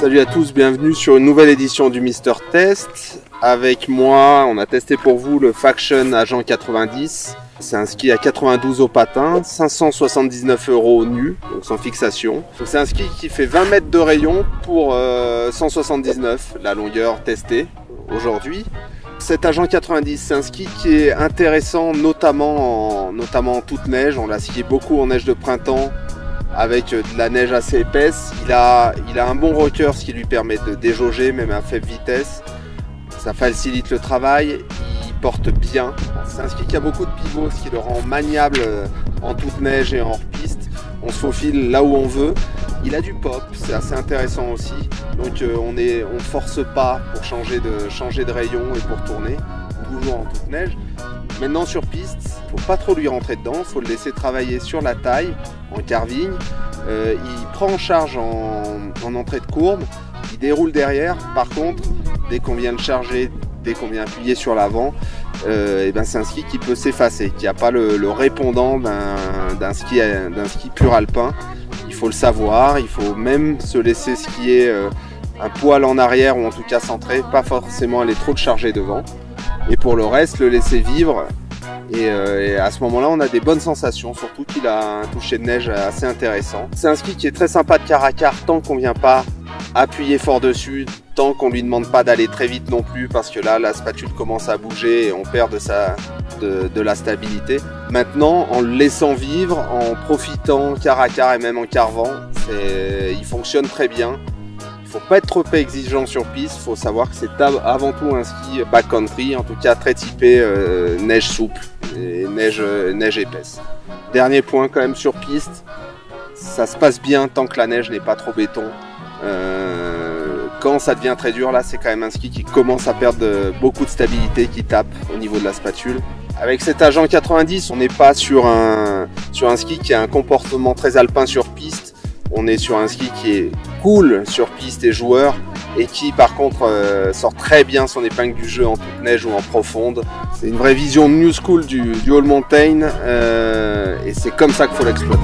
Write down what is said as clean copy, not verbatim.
Salut à tous, bienvenue sur une nouvelle édition du Mister Test. Avec moi, on a testé pour vous le Faction Agent 90. C'est un ski à 92 au patin, 579 € nu, donc sans fixation. C'est un ski qui fait 20 mètres de rayon pour 179, la longueur testée aujourd'hui. Cet Agent 90, c'est un ski qui est intéressant notamment en toute neige. On l'a skié beaucoup en neige de printemps avec de la neige assez épaisse. Il a un bon rocker, ce qui lui permet de déjauger même à faible vitesse. Ça facilite le travail, il porte bien. C'est un ski qui a beaucoup de pivots, ce qui le rend maniable en toute neige et en hors-piste. On se faufile là où on veut. Il a du pop, c'est assez intéressant aussi. Donc on force pas pour changer de rayon et pour tourner, toujours en toute neige. Maintenant sur piste, il faut pas trop lui rentrer dedans, il faut le laisser travailler sur la taille, en carving. Il prend en charge en entrée de courbe, il déroule derrière. Par contre, dès qu'on vient le charger, dès qu'on vient appuyer sur l'avant, c'est un ski qui peut s'effacer, qui n'a pas le répondant d'un ski pur alpin. Il faut le savoir, il faut même se laisser skier un poil en arrière ou en tout cas centré, pas forcément aller trop le charger devant. Et pour le reste, le laisser vivre. Et à ce moment-là, on a des bonnes sensations, surtout qu'il a un toucher de neige assez intéressant. C'est un ski qui est très sympa de quart à quart tant qu'on ne vient pas appuyer fort dessus, tant qu'on ne lui demande pas d'aller très vite non plus, parce que là, la spatule commence à bouger et on perd de la stabilité. Maintenant, en le laissant vivre, en profitant quart à quart et même en carvant, il fonctionne très bien. Il ne faut pas être trop exigeant sur piste, il faut savoir que c'est avant tout un ski backcountry, en tout cas très typé neige souple et neige épaisse. Dernier point quand même sur piste, ça se passe bien tant que la neige n'est pas trop béton. Quand ça devient très dur, là c'est quand même un ski qui commence à perdre beaucoup de stabilité, qui tape au niveau de la spatule. Avec cet Agent 90, on n'est pas sur un ski qui a un comportement très alpin sur piste. On est sur un ski qui est cool sur piste et joueur et qui par contre sort très bien son épingle du jeu en toute neige ou en profonde. C'est une vraie vision new school du all mountain et c'est comme ça qu'il faut l'exploiter.